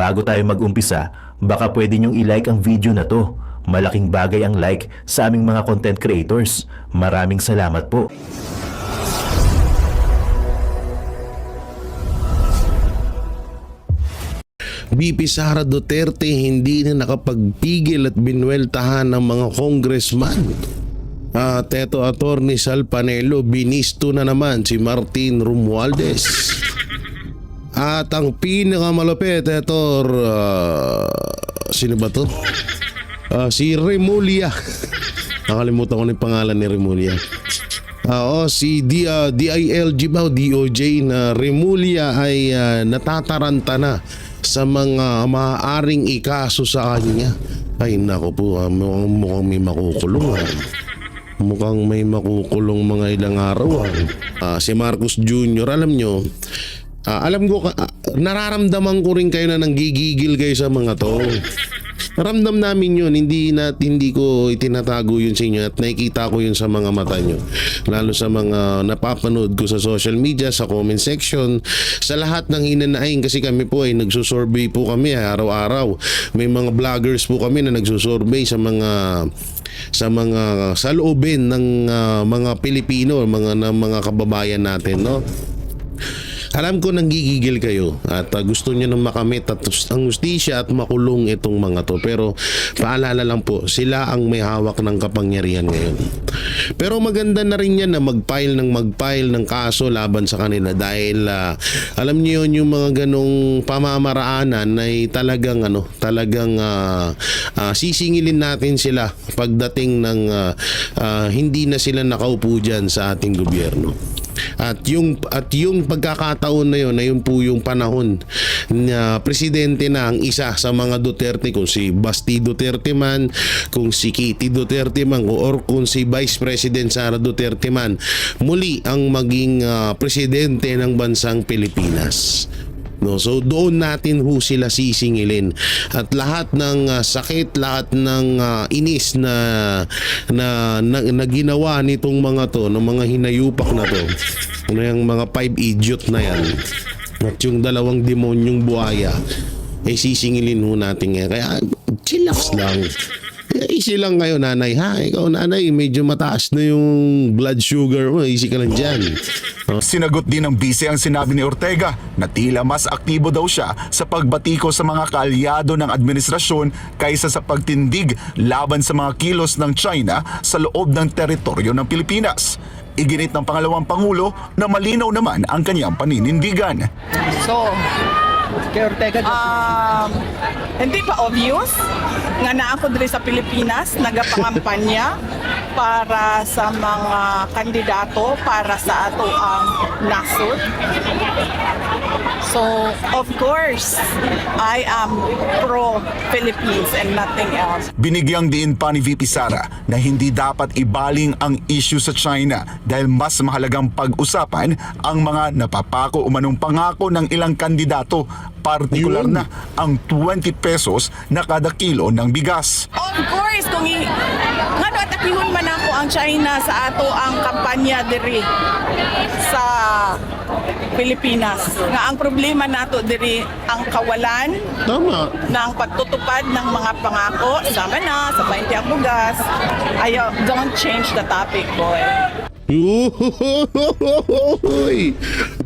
Bago tayo mag-umpisa, baka pwede nyong i-like ang video na to. Malaking bagay ang like sa aming mga content creators. Maraming salamat po. VP Sara Duterte hindi na nakapagpigil at binweltahan ng mga congressman. At eto, Attorney Sal Panelo, binisto na naman si Martin Romualdez. At ang pinakamalupit, eto, sino ba to? Si Remulla. Nakalimutan ko na yung pangalan ni Remulla. Si DILG ba o DOJ na Remulla ay natataranta na sa mga maaaring ikaso sa kanya. Ay nako po, mukhang may makukulong. Mukhang may makukulong mga ilang araw. Si Marcos Jr., alam nyo, alam ko, nararamdaman ko rin kayo na nanggigigil kayo sa mga to. Ramdam namin yun, hindi ko itinatago yun sa inyo at nakikita ko yun sa mga mata nyo. Lalo sa mga napapanood ko sa social media, sa comment section, sa lahat ng hinanaing, kasi kami po ay nagsusurvey po kami araw-araw. May mga vloggers po kami na nagsusurvey sa saloobin ng mga Pilipino, mga kababayan natin, no? Alam ko nanggigigil kayo at gusto niyo nang makamit at ang hustisya at makulong itong mga to. Pero paalala lang po, sila ang may hawak ng kapangyarihan ngayon. Pero maganda na rin yan na mag-file ng kaso laban sa kanila dahil alam niyo yun, yung mga ganong pamamaraanan ay talagang sisingilin natin sila pagdating ng hindi na sila nakaupo dyan sa ating gobyerno. At yung pagkakataon na yun po yung panahon na presidente na ang isa sa mga Duterte, kung si Basti Duterte man, kung si Kitty Duterte man, or kung si Vice President Sara Duterte man, muli ang maging presidente ng bansang Pilipinas. No, so doon natin sila sisingilin at lahat ng sakit, lahat ng inis na ginawa nitong mga to, ng mga hinayupak na to, yung mga 5 idiot na yan at yung 2 demonyong buhaya, sisingilin natin yan. Kaya chillax lang. Easy lang kayo, nanay, ha? Ikaw, nanay, medyo mataas na yung blood sugar mo. Easy ka lang dyan. Sinagot din ng bise ang sinabi ni Ortega na tila mas aktibo daw siya sa pagbatiko sa mga kaalyado ng administrasyon kaysa sa pagtindig laban sa mga kilos ng China sa loob ng teritoryo ng Pilipinas. Iginit ng pangalawang pangulo na malinaw naman ang kanyang paninindigan. So, kay Ortega, hindi pa obvious nga naa ko diri sa Pilipinas nagapangampanya para sa mga kandidato para sa ato ang nasod. So, of course, I am pro-Philippines and nothing else. Binigyang diin pa ni VP Sara na hindi dapat ibaling ang issue sa China dahil mas mahalagang pag-usapan ang mga napapako umanong pangako ng ilang kandidato, partikular na ang 20 pesos na kada kilo ng bigas. Of course, kung nga atakihon man ako ang China sa ato ang kampanya diri sa Pilipinas. Nga ang problema nato diri ang kawalan ng pagtutupad ng mga pangako, sama na sa 20 ang bugas. Ayaw, don't change the topic, boy.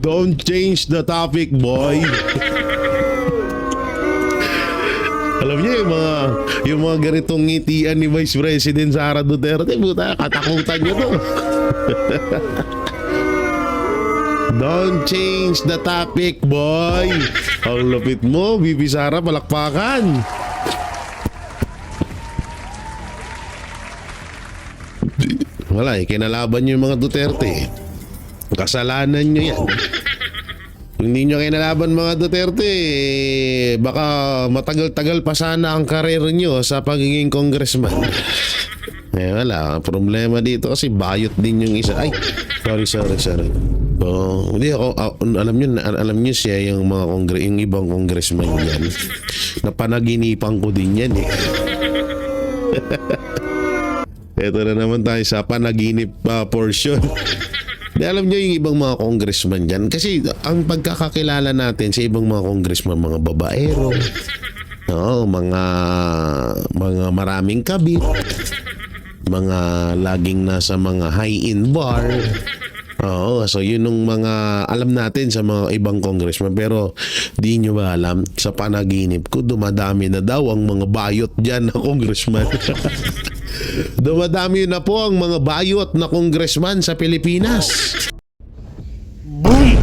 Don't change the topic, boy. Alam niyo yung mga ganitong ngitian ni Vice President Sara Duterte, buta, katakutan niyo to. Don't change the topic, boy. Ang lupit mo, VP Sara, palakpakan. Wala kinalaban niyo yung mga Duterte. Kasalanan niyo yan. Kung hindi nyo kinalaban mga Duterte, baka matagal-tagal pa sana ang karir nyo sa pagiging congressman. Wala, problema dito kasi bayot din yung isa. Ay, sorry. Hindi ako, alam nyo siya yung yung ibang congressman yan. Napanaginipan ko din yan eh. Ito na naman tayo sa panaginip portion. Di, alam nyo yung ibang mga congressman dyan. Kasi ang pagkakakilala natin sa ibang mga congressman, mga babaero, no, mga maraming kabit, mga laging nasa mga high-end bar. Oo, so yun yung mga alam natin sa mga ibang congressman. Pero di nyo ba alam, sa panaginip ko, dumadami na daw ang mga bayot dyan na congressman. Dumadami na po ang mga bayot na congressman sa Pilipinas. Boom!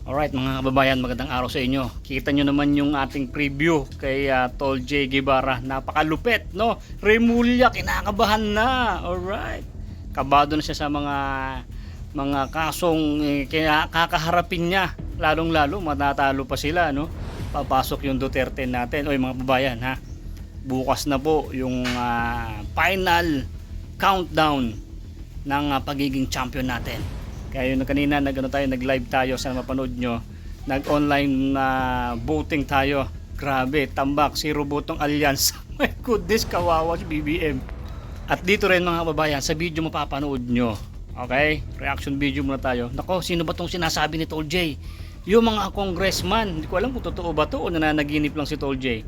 Alright mga kababayan, magandang araw sa inyo. Kita nyo naman yung ating preview kay Tol J. Guevara. Napakalupit, no? Remulla, kinakabahan na. Alright. Kabado na siya sa mga kasong kaya kakaharapin niya. Lalong-lalo, matatalo pa sila, no? Papasok yung Duterte natin. Oy mga kababayan, ha? Bukas na po yung final countdown ng pagiging champion natin. Kaya yun kanina nag-live tayo, sana mapanood nyo. Nag-online voting tayo. Grabe, tambak, zero botong alliance. My goodness, kawawa si BBM. At dito rin mga kababayan, sa video mapapanood nyo. Okay? Reaction video muna tayo. Nako, sino ba tong sinasabi ni Tol J? Yung mga congressman, hindi ko alam kung totoo ba to o nananaginip lang si Tol J.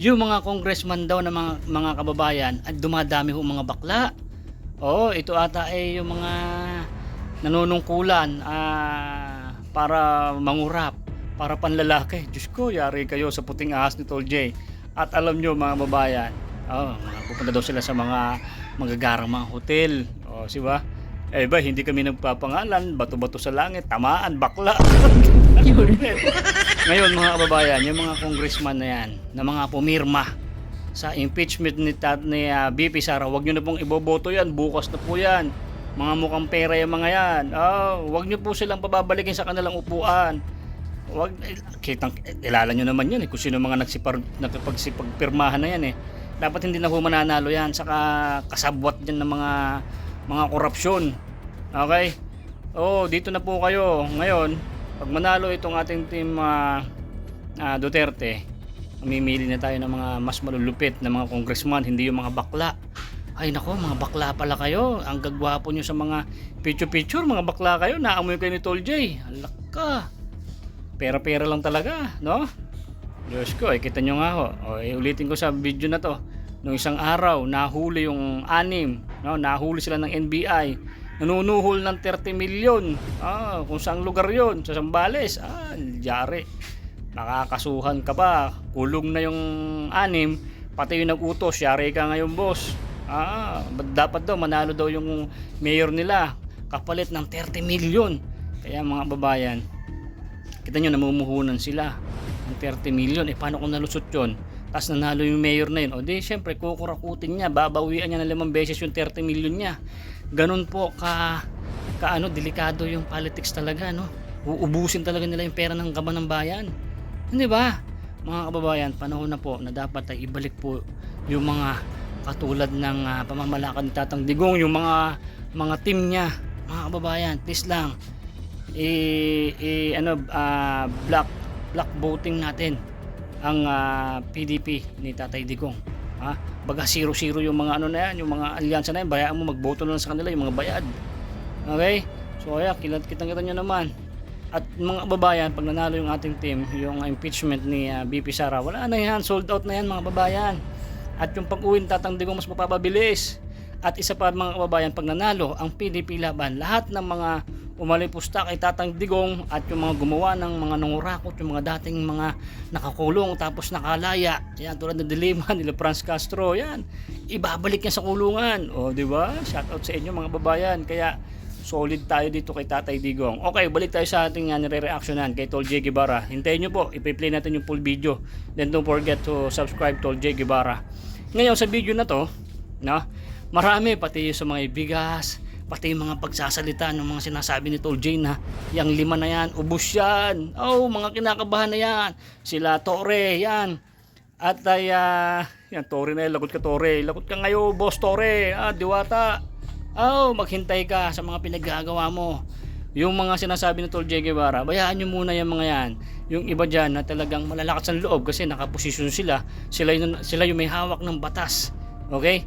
Yung mga congressman daw na mga kababayan at dumadami ho mga bakla. Oo, ito ata ay yung mga nanunungkulan para mangurap, para panlalaki. Diyos ko, yari kayo sa puting ahas ni Tol J. At alam nyo mga kababayan, pupunta daw sila sa mga magagarang mga hotel. O, siba? Eh ba, hindi kami nagpapangalan, bato-bato sa langit, tamaan, bakla. Ngayon mga kababayan, yung mga congressman na yan, na mga pumirma sa impeachment ni BP Sara, wag nyo na pong iboboto yan, bukas na po yan. Mga mukhang pera yung mga yan. Wag nyo po silang pababalikin sa kanilang upuan. Wag, ilala nyo naman yan kung sino mga nagsipagpirmahan na yan Dapat hindi na po mananalo yan, saka kasabwat dyan ng mga korupsyon. Okay? Dito na po kayo. Ngayon, pag manalo itong ating team Duterte, mamimili na tayo ng mga mas malulupit na mga congressman, hindi yung mga bakla. Ay nako, mga bakla pala kayo. Ang gagwapo nyo sa mga picture-picture, mga bakla kayo. Naamoy kayo ni Tol J. Alak ka. Pera-pera lang talaga, no? Diyos ko, kita nyo nga ho. Ulitin ko sa video na to. Nung isang araw, nahuli yung 6, no? Nahuli sila ng NBI. Nanunuhol ng 30 milyon. Kung saang lugar yon, sa Zambales. Yari. Nakakasuhan ka pa. Kulong na yung 6, pati yung nag-utos. Yari ka ngayon, boss. Dapat daw, manalo daw yung mayor nila. Kapalit ng 30 milyon. Kaya mga babayan, kita nyo, namumuhunan sila ng 30 milyon. Paano kung nalusot yun? Tapos nanalo yung mayor na yun. Di syempre kukurakutin niya, babawian niya ng 5 beses yung 30 milyon niya. Ganun po delikado yung politics talaga, no? Uubusin talaga nila yung pera ng kaban ng bayan. Hindi ba? Mga kababayan, panahon na po na dapat ay ibalik po yung mga katulad ng pamamalakad ni Tatang Digong, yung mga team niya. Mga kababayan, please lang black voting natin ang PDP ni Tatay Digong. Baga 0-0 yung mga na yan, yung mga alyansa na yan, bayaan mo magboto na lang sa kanila yung mga bayad. Okay? So ayan, kitang-kita nyo naman. At mga babayan, pag nanalo yung ating team, yung impeachment ni BP Sara, wala na yan, sold out na yan mga babayan. At yung pag-uwi ni Tatang Digong mas mapapabilis. At isa pa mga kababayan, pag nanalo ang PDP laban, lahat ng mga umalipusta kay Tatang Digong at yung mga gumawa ng mga nangurakot, yung mga dating mga nakakulong tapos nakalaya, yan tulad ng dilema nila Franz Castro, yan ibabalik niya sa kulungan. Di ba? Shout out sa inyo mga babayan. Kaya solid tayo dito kay Tatay Digong. Okay, balik tayo sa ating nire-reactionan kay Tol J. Guevara. Hintayin nyo po, ipi-play natin yung full video. Then don't forget to subscribe Tol J. Guevara. Ngayon sa video na to, no, marami pati sa mga bigas, pati yung mga pagsasalita ng mga sinasabi ni Tol J na yung 5 na yan, ubos yan. Mga kinakabahan na yan. Sila Torre, yan. At ay, yan, Torre na yan, lagot ka Torre. Lagot ka ngayon, boss Torre. Diwata. Maghintay ka sa mga pinaggagawa mo. Yung mga sinasabi ni Tol J. Guevara, bayaan nyo muna yung mga yan. Yung iba dyan na talagang malalakas ang loob kasi nakaposisyon sila. Sila yung may hawak ng batas. Okay?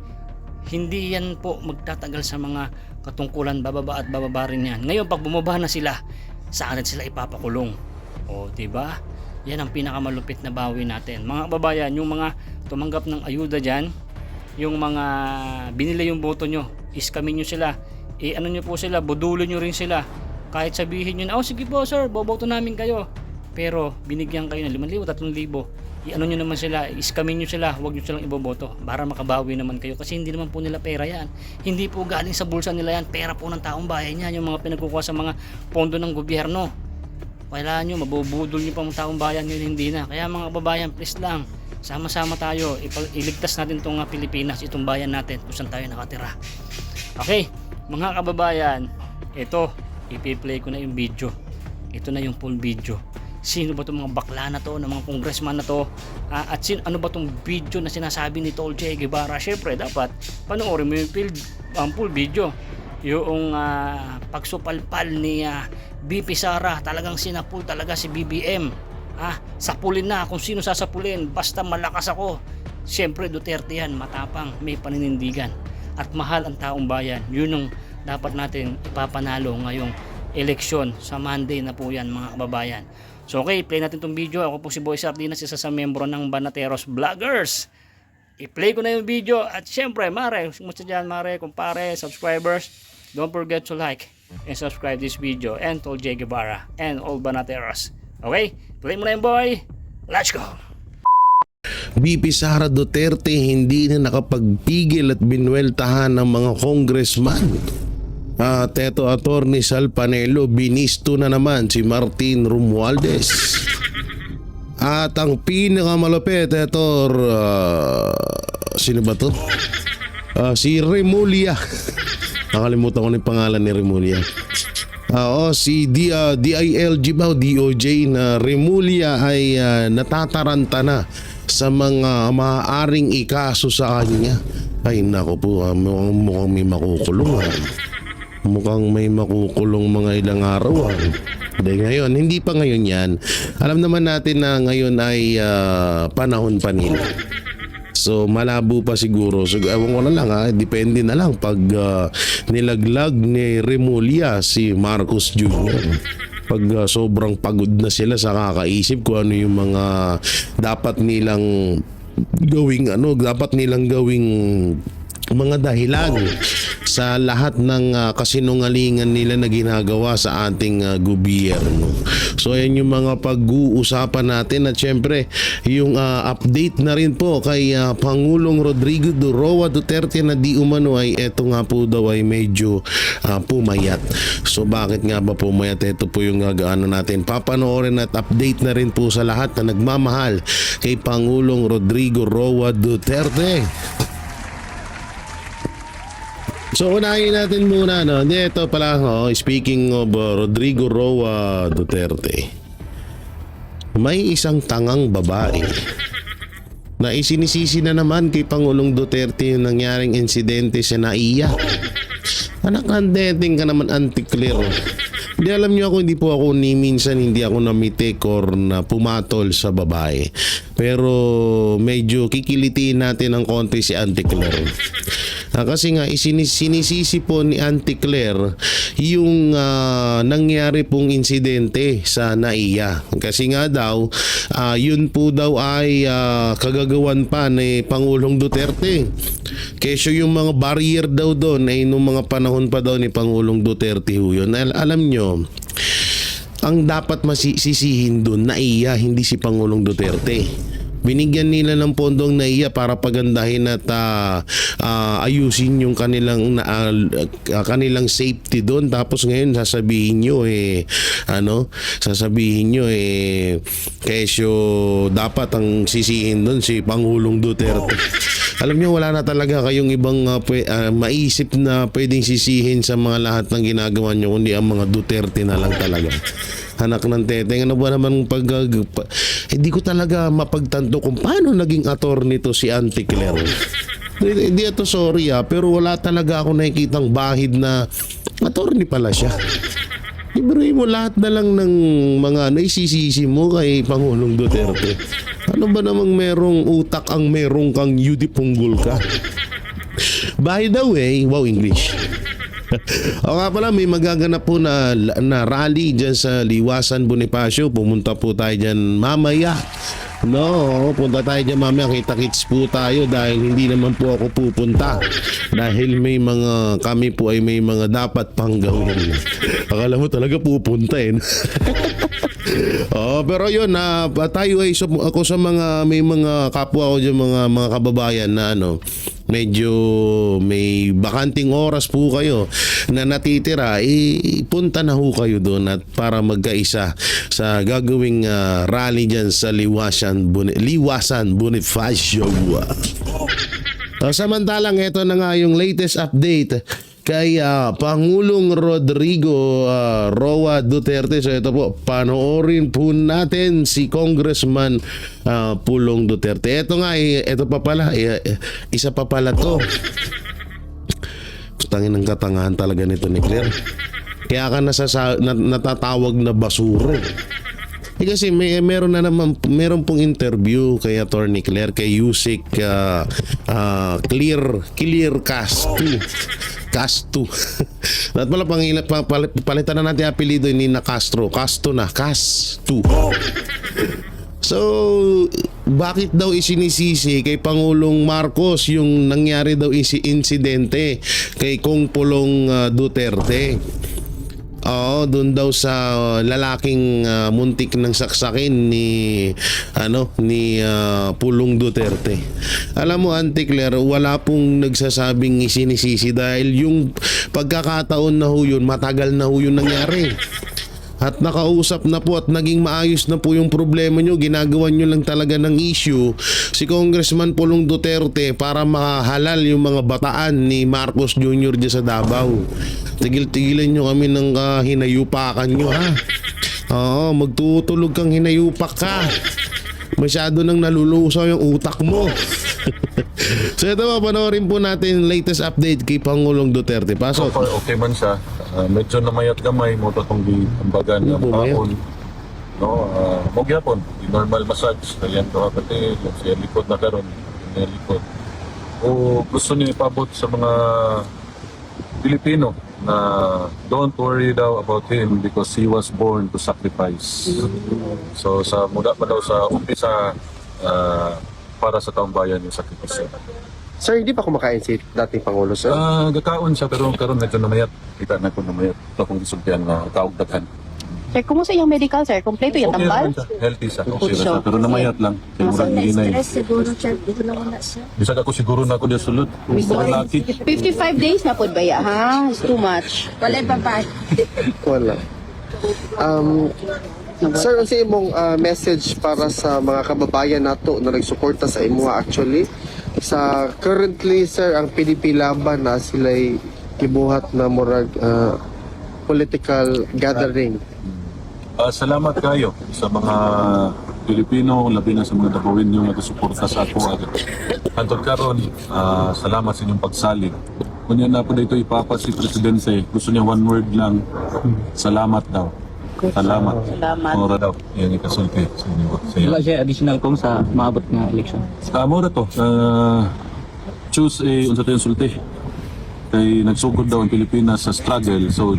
Hindi yan po magtatagal sa mga katungkulan, bababa at bababa rin yan. Ngayon pag bumaba na sila, saan sila ipapakulong? O diba? Yan ang pinakamalupit na bawi natin. Mga kababayan, yung mga tumanggap ng ayuda dyan, yung mga binili yung boto nyo, iskamin nyo sila, ano nyo po sila, budulin nyo rin sila. Kahit sabihin nyo na, oh sige po sir, boboto namin kayo. Pero binigyan kayo ng 5,000, 3,000. I-ano nyo naman sila, iskamin nyo sila, huwag nyo silang iboboto para makabawi naman kayo. Kasi hindi naman po nila pera yan. Hindi po galing sa bulsa nila yan, pera po ng taong bayan yan, yung mga pinagkukuha sa mga pondo ng gobyerno. Kailangan nyo, mabubudol nyo pa mga taong bayan, yun hindi na. Kaya mga kababayan, please lang, sama-sama tayo, iligtas natin itong Pilipinas, itong bayan natin kung saan tayo nakatira. Okay, mga kababayan, ito, ipi-play ko na yung video. Ito na yung full video. Sino ba itong mga bakla na to, ng mga congressman na to, at ano ba itong video na sinasabi ni Tol Che Guevara? Syempre, dapat panoorin mo yung full video. Yung pagsupalpal ni BP Sara, talagang sinapul talaga si BBM. Sapulin na kung sino sasapulin, basta malakas ako. Syempre Duterte yan, matapang, may paninindigan at mahal ang taong bayan. Yun ang dapat natin ipapanalo ngayong eleksyon sa Monday na po yan, mga kababayan. So okay, play natin tong video. Ako po si Boy Sardinas, isa sa membro ng Banateros Vloggers. I-play ko na yung video at syempre, mare, kumusta dyan mare, kumpare, subscribers, don't forget to like and subscribe this video and Tol Che Guevara and all Banateros. Okay, play mo na yung boy. Let's go! BP Sara Duterte hindi na nakapagpigil at binweltahan ng mga congressman. Teto Attorney Sal Panelo, binisto na naman si Martin Romualdez. At ang pinakamalupit, sino ba to? Si Remulla. Nakalimutan ko na yung pangalan ni Remulla. Si DILG ba o DOJ na Remulla ay natataranta na sa mga maaaring ikaso sa kanya. Ay nako po, mukhang may makukulong. Mukhang may makukulong mga ilang araw. Hindi pa ngayon yan. Alam naman natin na ngayon ay panahon pa nila. So malabo pa siguro. So ewan ko na lang depende na lang pag nilaglag ni Remulla si Marcos Jr. Pag sobrang pagod na sila sa kakaisip kung ano yung mga dapat nilang gawing mga dahilan sa lahat ng kasinungalingan nila na ginagawa sa ating gobyerno. So ayan yung mga pag-uusapan natin at syempre yung update na rin po kay Pangulong Rodrigo Roa Duterte na di umano ay eto nga po daw ay medyo pumayat. So bakit nga ba pumayat? Ito po yung natin papanoorin at update na rin po sa lahat na nagmamahal kay Pangulong Rodrigo Roa Duterte. So unahin natin muna ito pala speaking of Rodrigo Roa Duterte. May isang tangang babae na isinisisi na naman kay Pangulong Duterte yung nangyaring insidente sa NAIA. Anak ng dating ka naman, Auntie Claire. Hindi, alam niyo ako, hindi po ako minsan hindi ako namitik or na pumatol sa babae. Pero medyo kikilitiin natin ng konti si Auntie Claire. Kasi nga sinisisi po ni Auntie Claire yung nangyari pong insidente sa NAIA. Kasi nga daw yun po daw ay kagagawan pa ni Pangulong Duterte. Kesyo yung mga barrier daw doon ay nung mga panahon pa daw ni Pangulong Duterte yun. Alam nyo, ang dapat masisihin doon NAIA, hindi si Pangulong Duterte. Binigyan nila ng pondong NAIA para pagandahin at ayusin yung kanilang safety doon. Tapos ngayon sasabihin nyo kesyo dapat ang sisihin doon si Pangulong Duterte. Alam nyo, wala na talaga kayong ibang maisip na pwedeng sisihin sa mga lahat ng ginagawa nyo kundi ang mga Duterte na lang talaga. Anak ng teteng, ano ba naman hindi ko talaga mapagtanto kung paano naging attorney to si Auntie Claire. Hindi ito sorry pero wala talaga ako nakikitang bahid na attorney pala siya. Libre mo lahat na lang ng mga naisisisi mo kay Pangulong Duterte. Ano ba namang merong utak ang merong kang Yudi Punggol ka? By the way, wow English. O nga pala, may magaganap po na rally dyan sa Liwasan Bonifacio. Pumunta po tayo dyan mamaya. No, punta tayo dyan mamaya. Kita-kits po tayo dahil hindi naman po ako pupunta. Dahil kami po ay may mga dapat pang gawin. Akala mo talaga pupunta eh. Pero yun, tayo ay ako sa may mga kapwa ko dyan, mga kababayan na medyo may bakanting oras po kayo na natitira, punta na ho kayo doon at para magkaisa sa gagawing rally dyan sa Liwasan Bonifacio. Samantalang ito na nga yung latest update kay Pangulong Rodrigo Roa Duterte. So ito po, panoorin po natin si Congressman Pulong Duterte. Ito nga, ito pa pala, isa pa pala to. Tangin ng katangahan talaga nito ni Claire. Kaya ka natatawag na basura. Kasi meron pong interview kay Attorney Claire, kay Yusik Clear Casto. At pala palitan na natin apelido ni na Castro. Casto. So, bakit daw isinisisi kay Pangulong Marcos yung nangyari daw insidente kay Kong Pulong Duterte? Doon daw sa lalaking muntik ng saksakin ni Pulong Duterte. Alam mo, Auntie Claire, wala pong nagsasabing isinisisi dahil yung pagkakataon na ho yun, matagal na ho yun nangyari. At nakausap na po at naging maayos na po yung problema nyo. Ginagawan nyo lang talaga ng issue si Congressman Pulong Duterte para makahalal yung mga bataan ni Marcos Jr. dyan sa Davao. Tigil-tigilan nyo kami ng hinayupakan nyo, ha? Magtutulog kang hinayupak ka. Masyado nang nalulusaw yung utak mo. So ito po, panoorin po natin latest update kay Pangulong Duterte. Pasok. Okay man siya. Medyo namayat gamay mo itong ambagan ng taon. Magyapon, normal massage. Kaya ito kapatid, siya likod na karon, likod. O gusto niya ipabot sa mga Pilipino na don't worry daw about him because he was born to sacrifice. So sa mula pa daw sa umpisa, para sa taong bayan yung sakripisyo. Sir, hindi pa kumakain si dating Pangulo, sir? Gakaon siya pero karon medyo namayat. Kita na ko namayat. Ito akong isultihan na taong daghan. Sir, kumusta yung medical, sir? Kompleto yung Okay tambal? naman siya. Healthy siya. Okay siya. Pero namayat lang. Kaya murag niinay. Stress siguro, sir. Dito na muna siya. Bisag ako siguro na ako diya sulod. Gusto ko laki. 55 days na po ba ya, ha? It's too much. Wala pa pa. Wala. Sir, ano sa imong message para sa mga kababayan nato na nagsuporta sa imo actually? Sa currently, sir, ang PDP laban na sila'y gibuhat na murag political gathering. Salamat kayo sa mga Pilipino, labi na sa mga Davawin yung nagsuporta sa ako. Hantod karon, salamat sa inyong pagsalig. Kung yan na po dito ipapat si Presidente, gusto niya one word lang, salamat daw. Salamat. Mura daw. Yan ikasulti sa inyo. Wala siya additional kung sa maabot nga election. Mura to. Choose unsa tayong sulti. Kay nagsugod daw ang Pilipinas sa struggle. So,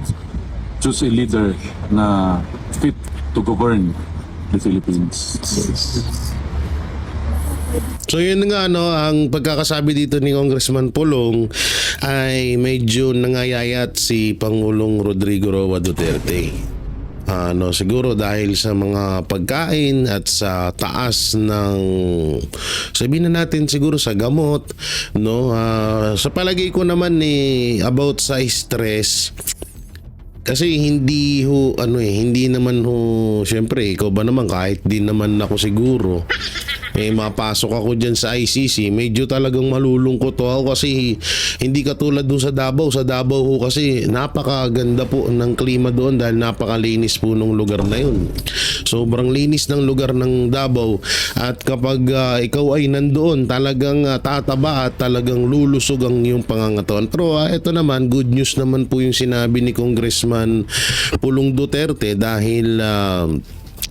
choose a leader na fit to govern the Philippines. So yun nga, ang pagkakasabi dito ni Congressman Pulong ay medyo nangayayat si Pangulong Rodrigo Roa Duterte. Siguro dahil sa mga pagkain at sa taas ng, sabihin na natin siguro sa gamot, sa palagay ko naman about sa stress. Kasi hindi naman syempre ikaw ba naman, kahit din naman ako siguro mapasok ako dyan sa ICC, medyo talagang malulungkot ako kasi hindi katulad doon sa Davao. Sa Davao ho kasi napakaganda po ng klima doon dahil napakalinis po ng lugar na yun. Sobrang linis ng lugar ng Davao at kapag ikaw ay nandoon, talagang tataba at talagang lulusog ang iyong pangangatawan. Pero ito naman, good news naman po yung sinabi ni Congressman Pulong Duterte dahil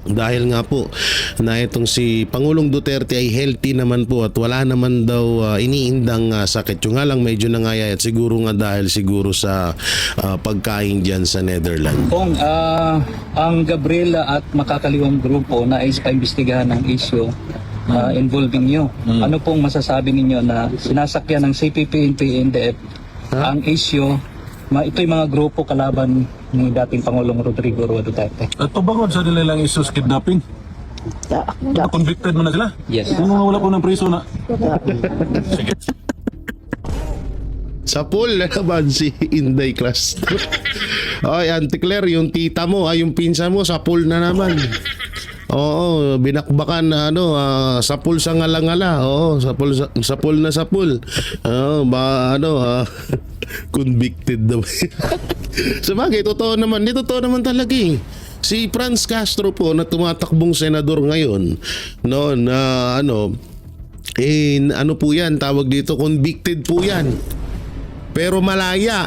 Dahil nga po na itong si Pangulong Duterte ay healthy naman po at wala naman daw iniindang sakit. Yung nga lang medyo nangayayat siguro nga dahil siguro sa pagkain dyan sa Netherlands. Kung ang Gabriela at makakaliwang grupo na is paimbestigahan ng issue involving nyo, ano pong masasabi ninyo na sinasakyan ng CPP, NDF ang issue, ito'y mga grupo kalaban ni dating Pangulong Rodrigo Roa Duterte? At tubangon sa nilang issues kidnapping. Convicted mo na sila? Yes. Kung wala po ng priso na. Sa pool na naman si Inday Castro. Ay, Auntie Claire, yung tita mo, yung pinsan mo, sa pool na naman. Oo, binakbakan na sa pool sa ngala-ngala. Oo, sa pool na sa pool. Oo, convicted daw. Sabagay, totoo naman. Totoo naman talaga eh. Si Franz Castro po na tumatakbong senador ngayon, no, na ano po yan, tawag dito, convicted po yan. Pero malaya.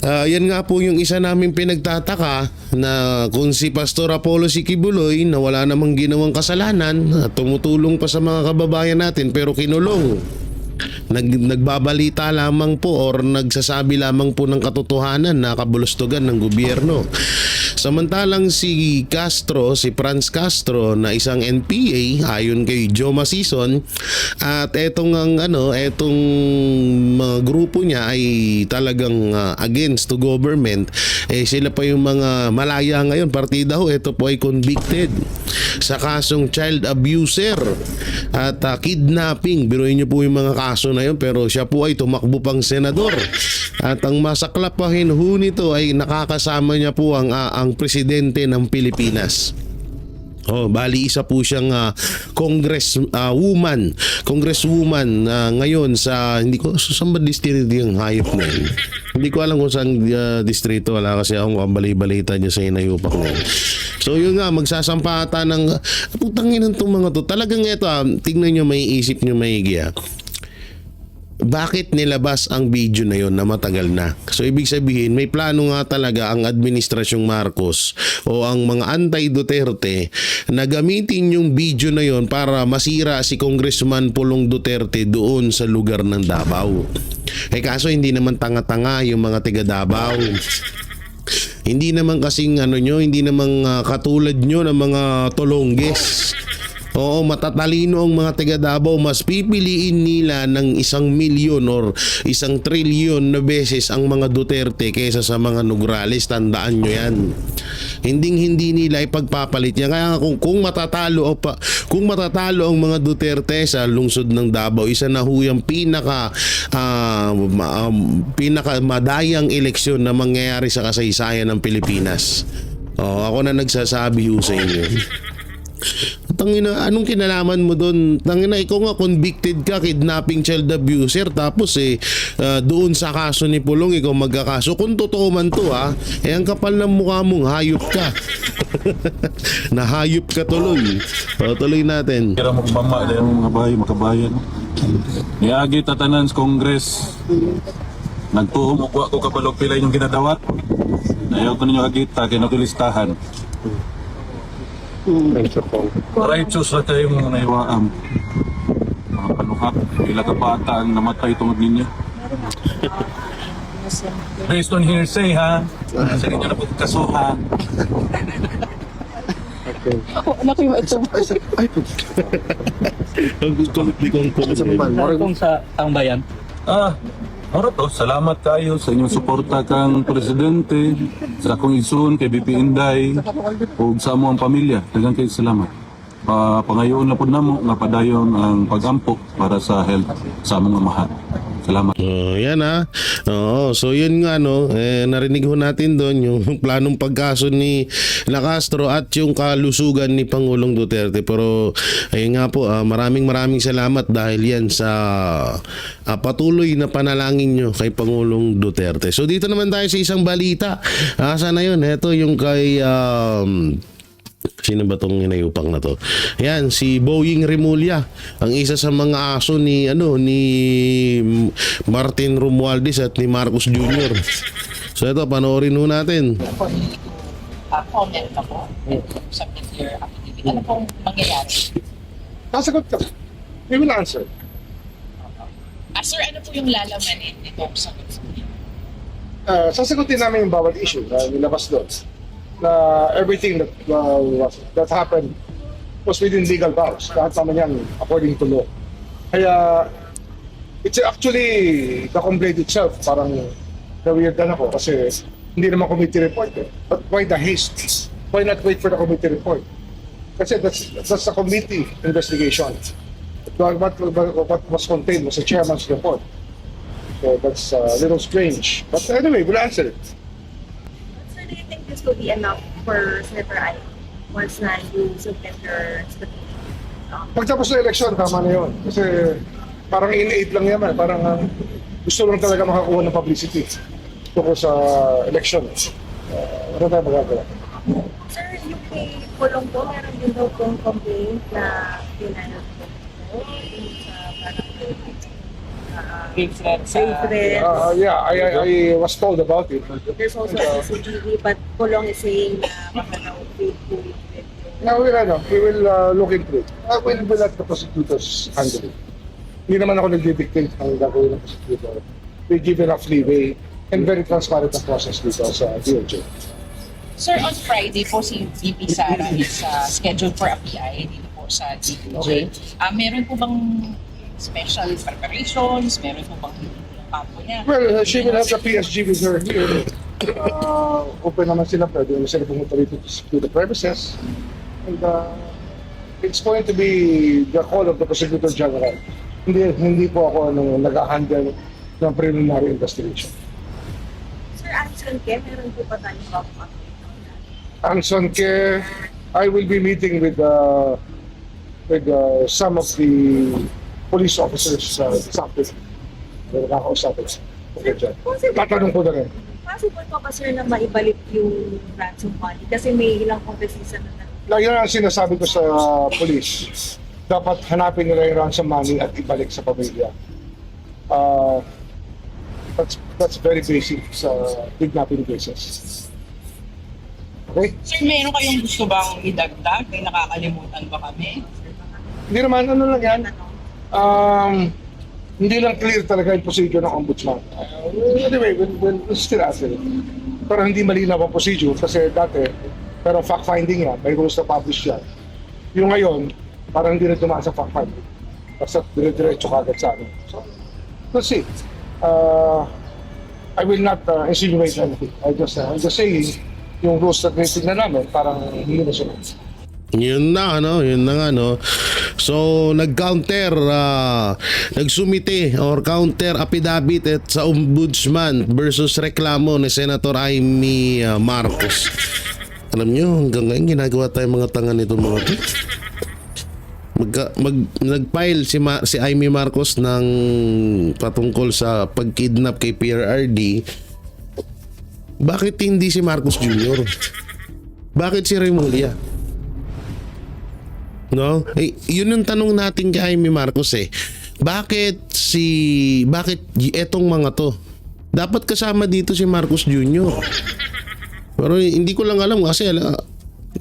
Yan nga po yung isa naming pinagtataka na kung si Pastor Apollo Sikibuloy na wala namang ginawang kasalanan, tumutulong pa sa mga kababayan natin pero kinulong. Nagbabalita lamang po or nagsasabi lamang po ng katotohanan na kabulustugan ng gobyerno. Samantalang si Castro, si Franz Castro na isang NPA ayon kay Joe Masison, at etong mga grupo niya ay talagang against to government, sila pa yung mga malaya ngayon. Partida ho, ito po ay convicted sa kasong child abuser at kidnapping. Biruin niyo po yung mga kaso na yun, pero siya po ay tumakbo pang senador. At ang masaklapahin ho nito ay nakakasama niya po ang presidente ng Pilipinas. Bali isa po siyang congresswoman ngayon sa, hindi ko saan ba distrito yung hayop na yun. Hindi ko alam kung saan distrito, wala kasi akong balita niya sa inayupak na yun. So yun nga, magsasampata ng putangin ng mga to. Talagang ito, tingnan nyo, may isip nyo maigi. Bakit nilabas ang video na yon na matagal na? So ibig sabihin, may plano nga talaga ang administrasyong Marcos o ang mga anti-Duterte na gamitin yung video na yon para masira si Congressman Pulong Duterte doon sa lugar ng Davao. Kaso hindi naman tanga-tanga yung mga taga Davao. Hindi naman kasing hindi naman katulad nyo ng mga tolongges. Oo, matatalino ang mga taga Davao. Mas pipiliin nila ng 1 milyon or 1 trilyon na beses ang mga Duterte kaysa sa mga Nograles. Tandaan nyo yan. Hindi nila ipagpapalit yan. Kaya kung matatalo ang mga Duterte sa lungsod ng Davao, isa na ho yung pinaka madayang eleksyon na mangyayari sa kasaysayan ng Pilipinas. Ako na nagsasabi ho sa inyo. Tangina, anong kinalaman mo doon? Tangina, ikaw nga convicted ka, kidnapping, child abuser, tapos doon sa kaso ni Pulong ikaw magkakaso. Kung totoo man to ang kapal ng mukha mong hayop ka. Nahayop ka tuloy. Tuloy natin. Kira magmama dahil mga bahay, makabayan. Niagi tatanan sa Congress. Nagtuhom ko kabalog pila yung ginadawat. Ayaw ko ninyo agita, kinakilistahan. Righteous na kayo mga naiwaam. Mga panuhak, ila ka bata ang namatay tungod ninyo. Based on hearsay ha, sa inyo na pagkasuhan. Anak ko yung ito. Kung sa taong-bayan, Salamat kayo sa inyong suporta kang presidente, sa akong igsoon kay BP Inday, o sa among pamilya. Daghang kayo salamat. Pangayoon na po namo nga padayon ang pagampo para sa health sa among amahan. Salamat. Yan so yun nga narinig ho natin doon yung planong pagkaso ni Castro at yung kalusugan ni Pangulong Duterte. Pero ayun nga po, maraming salamat dahil yan sa patuloy na panalangin nyo kay Pangulong Duterte. So dito naman tayo sa isang balita. Sana yun, ito yung kay sino ba tong inayupak na to? Yan, si Boying Remulla, ang isa sa mga aso ni Martin Romualdez at ni Marcos Jr. So ito, panoorin ho natin. comment ka po and submit your affidavit. Ano pong mangyayari? Sasagot ka. We will answer. Sir, ano po yung lalamanin nitong sagot? Sasagutin namin yung bawat issue na nilabas doon. Na everything that happened was within legal bounds. Lahat naman yan according to law. Kaya it's actually the complaint itself. Parang na-weirdan ako kasi hindi naman committee report eh. But why the haste? Why not wait for the committee report? Kasi that's a committee investigation. What was contained was a chairman's report. So that's a little strange. But anyway, we'll answer it. Sir, do you think this will be enough for Senator Ay once na you submit your expectation? Pagtapos ng election, tama na yun. Kasi parang in-aid lang yan. Parang gusto lang talaga makakuha ng publicity tungkol sa election. Ano tayo magagawa? Sir, yung kay Pulong po, meron din daw pong complaint na pinanap po sa parang Big threats. Yeah, I was told about it. There's also a CCTV, but Pulong is saying na baka daw faithful with you. Now, we will look into it. We'll let the prosecutors handle it. Hindi naman ako nag-dictate ang gagawin ng prosecutor. We give enough leeway and very transparent ang process dito sa DOJ. Sir, on Friday po si VP Sara is scheduled for a PI dito po sa DOJ. Meron po bang special preparations? Meron po bang kampo niya? Well, she will have the PSG with her here. Open naman sila, pwede naman sila pumunta rito to the premises. And it's going to be the call of the Prosecutor General. Hindi po ako nag-handle ng preliminary investigation. Sir, Anson Ke, meron po pa tayong update? Anson Ke, I will be meeting with some of the police officers this afternoon. Nakakausapin. Tatanong ko na rin. Possible pa ba, sir, na maibalik yung ransom money? Kasi may ilang conversation na Yan ang sinasabi ko sa police. Dapat hanapin nila yung ransom money at ibalik sa pamilya. That's very basic sa kidnapping cases. Okay? Sir, meron kayong gusto bang idagdag? May nakakalimutan ba kami? Hindi naman, ano lang yan. Hindi lang clear talaga yung procedure ng ombudsman. Anyway, we'll still answer it. Pero hindi malinaw ang procedure kasi dati, pero fact-finding yan, may rules na publish yan. Yung ngayon, parang hindi na dumaan sa fact-finding. Basta dire-diretso kagad sa amin. So, we'll see. I will not insinuate anything. I'm just saying, yung rules na tinitignan namin, parang hindi na sunod. Yun na nga no. So nag-counter nagsumite or counter affidavit at sa ombudsman versus reklamo ni Senator Amy Marcos. Alam nyo, hanggang ngayon ginagawa tayong mga tanga nito mga to. Nag-file si Amy Marcos ng patungkol sa pagkidnap kay PRRD. Bakit hindi si Marcos Jr.? Bakit si Remulla? No? Yun ang tanong natin kay Amy Marcos eh. Bakit etong mga to? Dapat kasama dito si Marcos Jr. Pero hindi ko lang alam kasi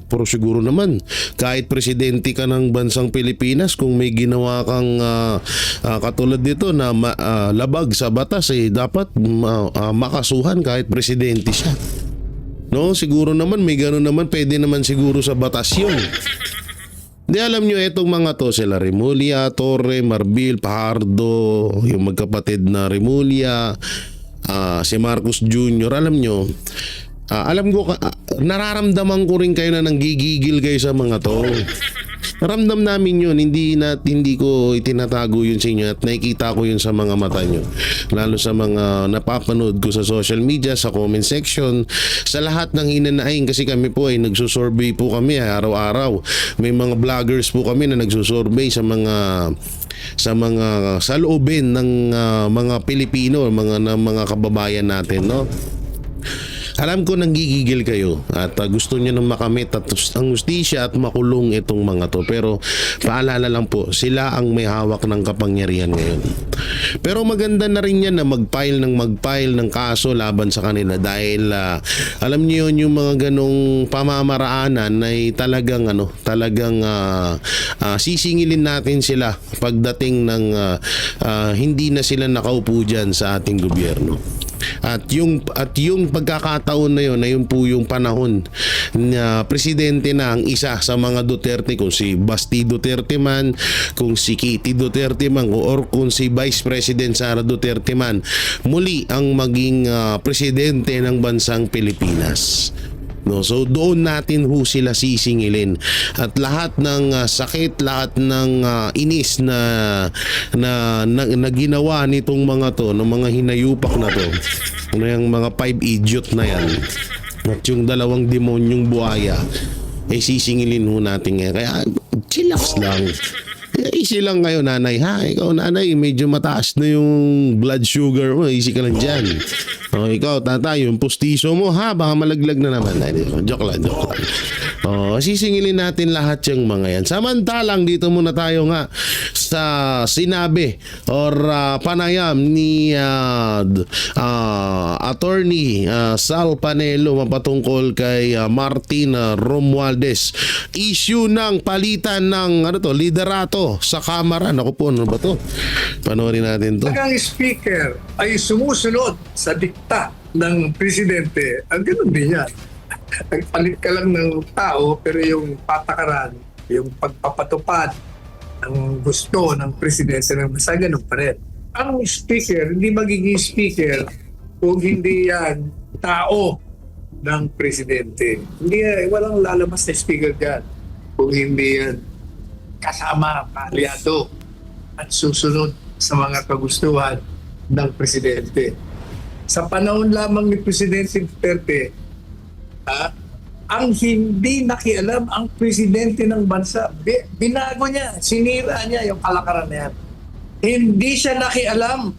pero siguro naman kahit presidente ka ng bansang Pilipinas, kung may ginawa kang katulad dito na labag sa batas dapat makasuhan kahit presidente siya. No, siguro naman may gano'n naman, pwede naman siguro sa batas yun. Di alam nyo, etong mga to, sila Remulla, Torre, Marbil, Pajardo, yung magkapatid na Remulla, si Marcos Jr. Alam nyo, alam ko, nararamdaman ko rin kayo na nanggigigil kayo sa mga to. Ramdam namin yun, hindi ko itinatago yun sa inyo at nakikita ko yun sa mga mata nyo. Lalo sa mga napapanood ko sa social media, sa comment section, sa lahat ng hinanaing, kasi kami po ay nagsusurvey po kami araw-araw. May mga vloggers po kami na nagsusurvey sa saloobin ng mga Pilipino, mga kababayan natin, no? Alam ko nanggigigil kayo at gusto nyo nang makamit at ang hustisya at makulong itong mga to. Pero paalala lang po, sila ang may hawak ng kapangyarihan ngayon. Pero maganda na rin yan na mag-file ng kaso laban sa kanila dahil alam niyo yun, yung mga ganong pamamaraanan ay talagang sisingilin natin sila pagdating ng hindi na sila nakaupo dyan sa ating gobyerno. At yung pagkakataon na yun, ayun po yung panahon na presidente na ang isa sa mga Duterte, kung si Basti Duterte man, kung si Kitty Duterte man, or kung si Vice President Sara Duterte man, muli ang maging presidente ng bansang Pilipinas. No, so doon natin ho sila sisingilin at lahat ng sakit, lahat ng inis na ginawa nitong mga to, ng mga hinayupak na to, yung mga 5 idiot na yan at yung 2 demonyong buhaya, sisingilin ho natin ngayon. Kaya chillax lang. Easy lang kayo, nanay, ha? Ikaw, nanay, medyo mataas na yung blood sugar mo. Easy ka lang dyan. Ikaw, tatay, yung pustiso mo, ha? Baka malaglag na naman. Joke lang. Sisingilin natin lahat yung mga yan. Samantalang, dito muna tayo nga sa sinabi or panayam ni Attorney Sal Panelo mapatungkol kay Martin Romualdez. Issue ng palitan ng liderato sa Kamara. Naku po, ano ba to? Panoorin natin to. Pag ang speaker ay sumusunod sa dikta ng presidente, ang ganun din yan. Nagpalit ka lang ng tao, pero yung patakaran, yung pagpapatupad ng gusto ng presidente ng bansa, ganun pa rin. Ang speaker, hindi magiging speaker kung hindi yan tao ng presidente. Hindi, walang lalabas na speaker dyan kung hindi yan kasama, aliado at susunod sa mga kagustuhan ng presidente. Sa panahon lamang ni Presidente Duterte, ang hindi nakialam ang presidente ng bansa, binago niya, sinira niya yung kalakaran na yan. Hindi siya nakialam.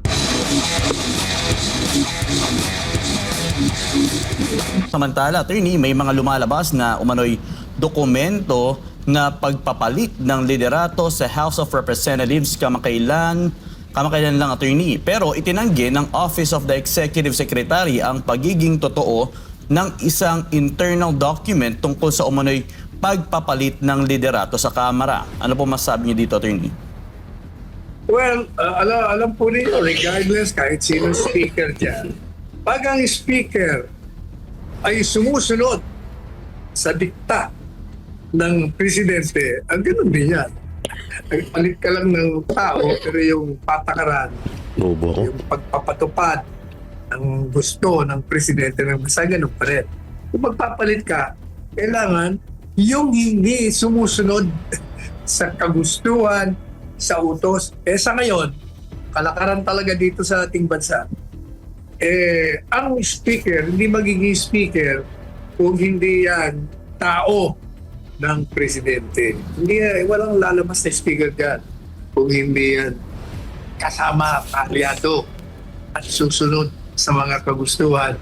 Samantala, attorney, may mga lumalabas na umano'y dokumento na pagpapalit ng liderato sa House of Representatives kamakailan lang, attorney. Pero itinanggi ng Office of the Executive Secretary ang pagiging totoo ng isang internal document tungkol sa umano'y pagpapalit ng liderato sa Kamara. Ano po masasabi niyo dito, attorney? Well, alam po niyo, regardless kahit sino speaker dyan, pag ang speaker ay sumusunod sa dikta ng presidente, ang ganun din yan. Nagpalit ka lang ng tao, pero yung patakaran, yung pagpapatupad ng gusto ng presidente ng bansa, ganun pa rin. Kung magpapalit ka, kailangan yung hindi sumusunod sa kagustuhan, sa utos. Sa ngayon, kalakaran talaga dito sa ating bansa, ang speaker, hindi magiging speaker kung hindi yan tao ng presidente. Hindi, walang lalabas na speaker dyan kung hindi yan kasama, aliado at susunod sa mga kagustuhan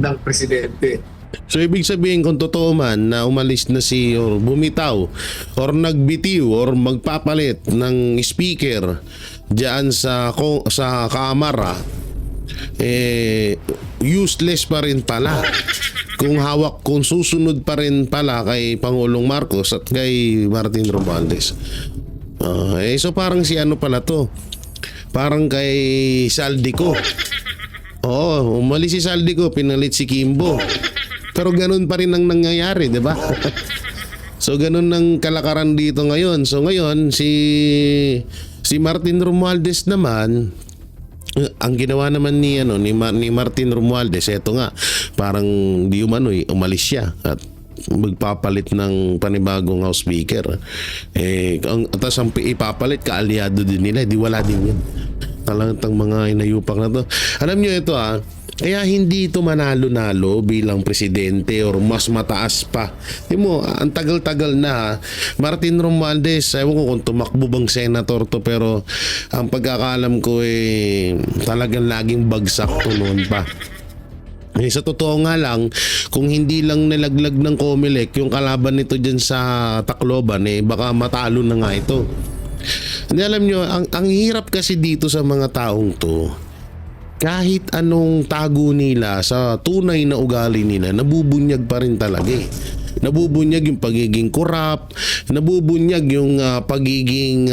ng presidente. So ibig sabihin kung totoo man na umalis na or bumitaw or nagbitiw or magpapalit ng speaker diyan sa Kamara, useless pa rin pala kung susunod pa rin pala kay Pangulong Marcos at kay Martin Romualdez. So parang si ano pala to, parang kay Saldico. Umalis si Saldico, pinalit si Kimbo. Pero ganun pa rin ang nangyayari, di ba? So ganun ang kalakaran dito ngayon. So ngayon si Martin Romualdez naman, ang ginawa naman ni Martin Romualdez, eto nga, parang di umalis siya at magpapalit ng panibagong House Speaker. Tapos ang ipapalit, kaalyado din nila, di wala din yan. Talagang mga inayupak na to. Alam nyo ito kaya hindi ito manalo-nalo bilang presidente or mas mataas pa. Di mo, ang tagal-tagal na. Martin Romualdez, ewan ko kung tumakbo bang senator to, pero ang pagkakalam ko talagang laging bagsak to noon pa. Eh, sa totoo nga lang, kung hindi lang nilaglag ng COMELEC yung kalaban nito dyan sa Tacloban, eh baka matalo na nga ito. Hindi, alam nyo, ang hirap kasi dito sa mga taong to, kahit anong tago nila sa tunay na ugali nila, nabubunyag pa rin talaga eh. Nabubunyag yung pagiging corrupt, nabubunyag yung pagiging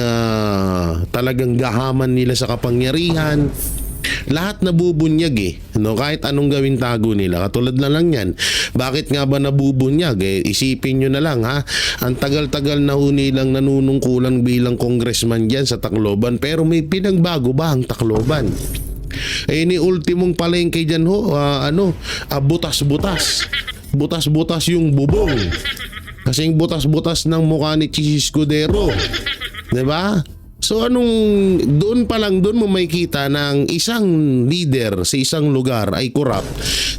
talagang gahaman nila sa kapangyarihan. Lahat nabubunyag eh, no? Kahit anong gawin tago nila. Katulad na lang yan. Bakit nga ba nabubunyag? Eh, isipin nyo na lang ha. Ang tagal-tagal na ho nilang nanunungkulan bilang congressman dyan sa Tacloban, pero may pinagbago ba ang Tacloban? Eh ni ultimong palengke dyan ho, butas-butas. Butas-butas yung bubong. Kasing butas-butas ng mukha ni Chis Escudero. Diba? So doon pa lang doon mo makikita ng isang leader sa isang lugar ay corrupt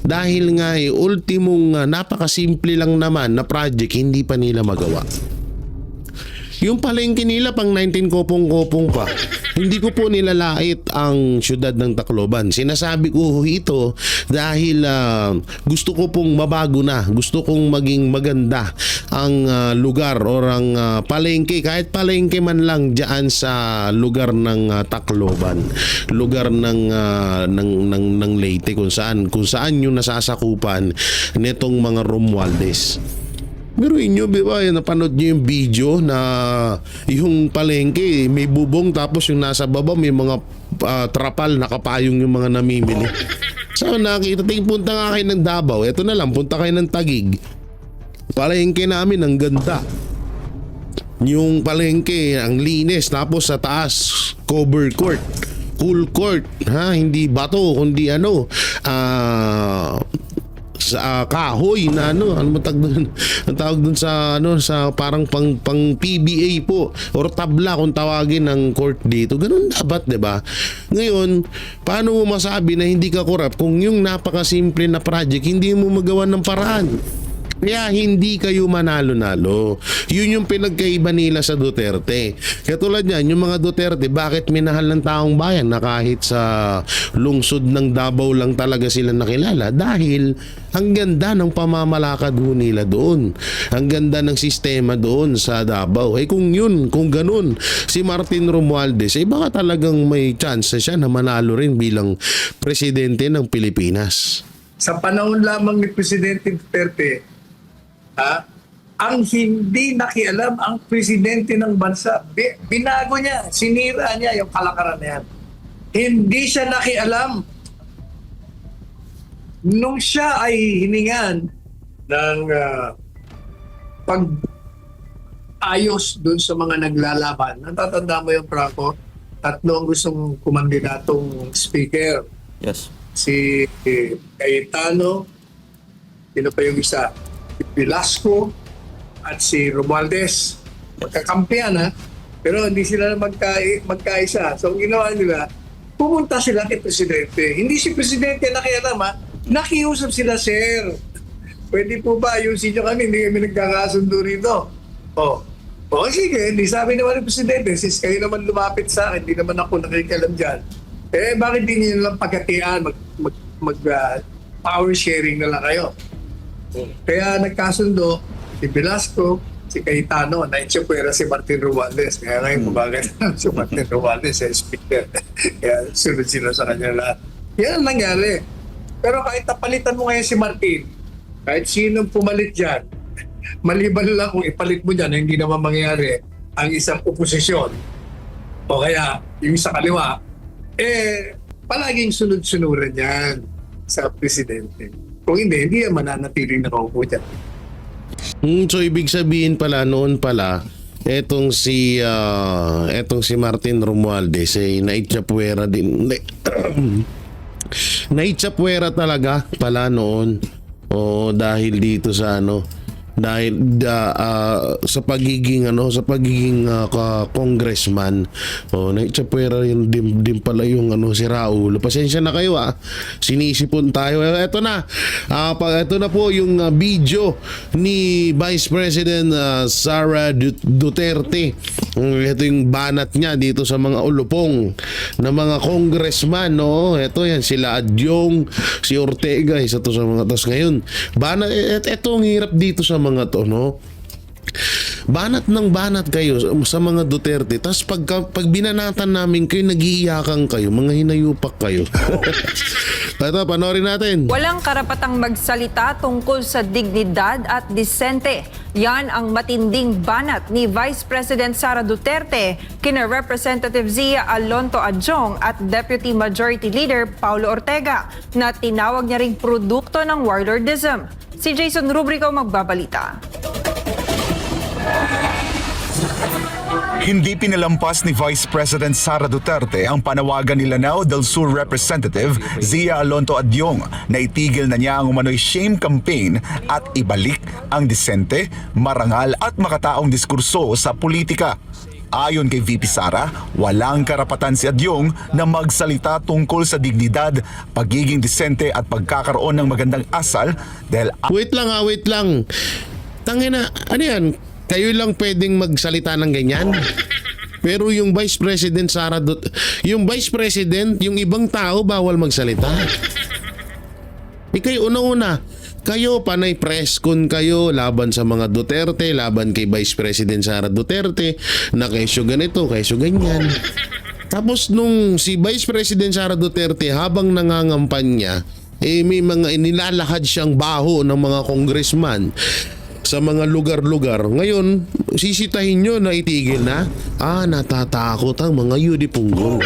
dahil nga ultimong napakasimple lang naman na project hindi pa nila magawa. Yung palengke nila pang 19 kopong-kopong pa. Hindi ko po nilalait ang syudad ng Tacloban. Sinasabi ko ito dahil gusto ko pong mabago na. Gusto kong maging maganda ang lugar or ang palengke. Kahit palengke man lang dyan sa lugar ng Tacloban. Lugar ng Leyte kung saan yung nasasakupan nitong mga Romualdez. Pero inyo, diba, napanood nyo yung video na yung palengke may bubong tapos yung nasa baba may mga trapal nakapayong yung mga namimili. So nakita, punta nga kayo ng Davao, eto na lang, punta kayo ng Taguig. Palengke namin ang ganda. Yung palengke ang linis, tapos sa taas cover court, cool court, ha, hindi bato kundi sa kahoy na ang tawag dun sa sa parang pang PBA po or tabla kung tawagin ng court dito. Ganun dapat, 'di ba? Ngayon, paano mo masabi na hindi ka corrupt kung yung napakasimple na project hindi mo magawa ng paraan? Kaya hindi kayo manalo-nalo. Yun yung pinagkaiba nila sa Duterte. Katulad yan, yung mga Duterte, bakit minahal ng taong bayan na kahit sa lungsod ng Davao lang talaga sila nakilala? Dahil ang ganda ng pamamalakad ho nila doon. Ang ganda ng sistema doon sa Davao. Eh kung ganun, si Martin Romualdez, eh baka talagang may chance siya na manalo rin bilang presidente ng Pilipinas. Sa panahon lamang ni Presidente Duterte, ang hindi nakialam ang presidente ng bansa, binago niya, sinira niya yung kalakaran na yan. Hindi siya nakialam. Nung siya ay hiningan ng pag-ayos dun sa mga naglalaban, natatanda mo yung Franco, 3 ang gustong kumandidatong speaker. Yes. Si Cayetano, sino pa yung isa? Si Velasco at si Romualdez. Magkakampiyan pero hindi sila magkaisa. So ang ginawa nila, pumunta sila kay Presidente. Hindi si Presidente nakialam nakiusap sila, sir. Pwede po ba ayusin nyo kami? Hindi kami nagkakasundo rito. Sige, hindi sabi naman ng Presidente, since kayo naman lumapit sa akin, hindi naman ako nakikialam dyan. Bakit di nyo lang pagkatian, power sharing na lang kayo? Kaya nagkasundo si Velasco, si Cayetano, na-itsapwera si Martin Romualdez. Kaya ngayon kumagat si Martin Romualdez sa speaker. Kaya sunod sila sa kanya lahat. Yan ang nangyari. Pero kahit napalitan mo ngayon si Martin, kahit sinong pumalit dyan, maliban lang kung ipalit mo dyan, hindi naman mangyari ang isang oposisyon o kaya yung sa kaliwa, palaging sunod-sunuran yan sa presidente. Kung hindi yan mananatiling nakaupo dyan. So ibig sabihin pala noon pala etong si Martin Romualdez naitsapwera din. Naitsapwera talaga pala noon. Dahil dito sa dahil sa pagiging congressman. Naitsapwera yun din pala yung si Raul. Pasensya na kayo, sinisipon tayo. Ito na po yung video ni Vice President Sara Duterte. Ito yung banat niya dito sa mga ulupong na mga congressman, no? Ito yan, sila Adyong, si Ortega, isa to sa mga tas ngayon. Banat, ito ang hirap dito sa mga to, no? Banat ng banat kayo sa mga Duterte, tas pag binanatan namin kayo, nag-iiyakan kayo, mga hinayupak kayo. Ito, panoorin natin. Walang karapatang magsalita tungkol sa dignidad at disente. Yan ang matinding banat ni Vice President Sara Duterte kina Representative Zia Alonto Adjong at Deputy Majority Leader Paulo Ortega na tinawag niya ring produkto ng warlordism. Si Jason Rubrico magbabalita. Hindi pinalampas ni Vice President Sara Duterte ang panawagan ni Lanao del Sur Representative Zia Alonto Adyong na itigil na niya ang umano'y shame campaign at ibalik ang disente, marangal at makataong diskurso sa politika. Ayon kay VP Sara, walang karapatan si Adyong na magsalita tungkol sa dignidad, pagiging disente at pagkakaroon ng magandang asal dahil... Wait lang. Tangina, ano yan? Kayo lang pwedeng magsalita ng ganyan? Pero yung Vice President yung Vice President, yung ibang tao bawal magsalita. Kayo una-una, kayo panay press con kayo laban sa mga Duterte, laban kay Vice President Sara Duterte, na kayo ganito, kayo ganyan. Tapos nung si Vice President Sara Duterte habang nangangampanya, may mga inilalahad siyang baho ng mga congressman sa mga lugar-lugar. Ngayon, sisitahin nyo na itigil na? Natatakot ang mga yudipunggol.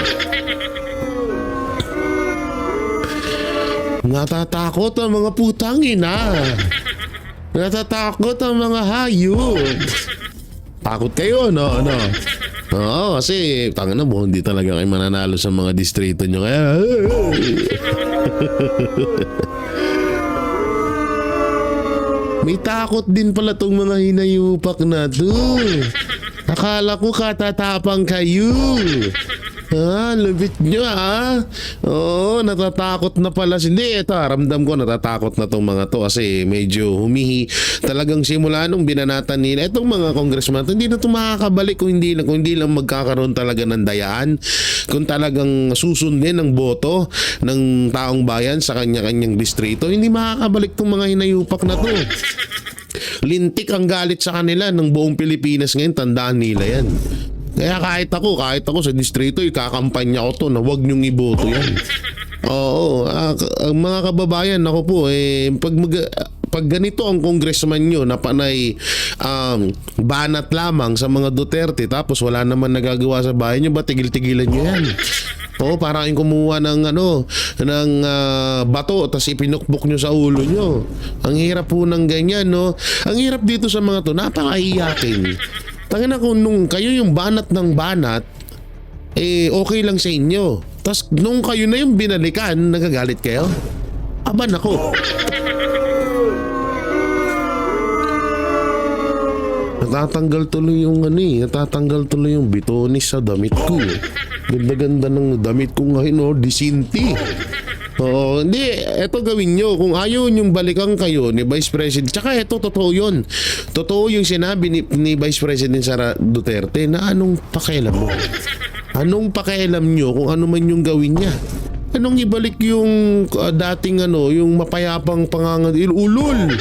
Natatakot ang mga putang ina. Natatakot ang mga hayop. Takot kayo, no? Oo, kasi tangina mo, hindi talaga kayo mananalo sa mga distrito nyo. Kaya... May takot din pala tong mga hinayupak na to. Akala ko katatapang kayo. Lupit nyo Oo, natatakot na pala. Hindi, ito, ramdam ko natatakot na tong mga to kasi medyo talagang simula nung binanatan nila itong mga congressman, hindi na ito makakabalik kung hindi lang magkakaroon talaga ng dayaan, kung talagang susundin ang boto ng taong bayan sa kanya-kanyang distrito. Hindi makakabalik tong mga hinayupak na to. Lintik ang galit sa kanila ng buong Pilipinas ngayon, tandaan nila yan. Kaya kahit ako sa distrito, ikakampanya ko to na wag niyong iboto yan. Oo, mga kababayan, ako po, pag ganito ang congressman nyo na panay banat lamang sa mga Duterte tapos wala naman nagagawa sa bahay nyo, ba tigil-tigilan nyo yan? Oo, parang yung kumuha ng bato tapos ipinukbok nyo sa ulo nyo. Ang hirap po ng ganyan, no? Ang hirap dito sa mga to, napakahiyakin. Tangina ko, nung kayo yung banat ng banat, okay lang sa inyo. Tapos nung kayo na yung binalikan, nagagalit kayo? Aban ako. Natatanggal tuloy yung bitonis sa damit ko. Ganda-ganda ng damit ko ngayon, disinti. Oo, hindi, eto gawin nyo. Kung ayaw nyong balikan kayo ni Vice President, tsaka eto, totoo yun. Totoo yung sinabi ni Vice President Sara Duterte na anong pakialam mo? Anong pakialam nyo kung ano man yung gawin niya? Anong ibalik yung dating yung mapayapang ulul?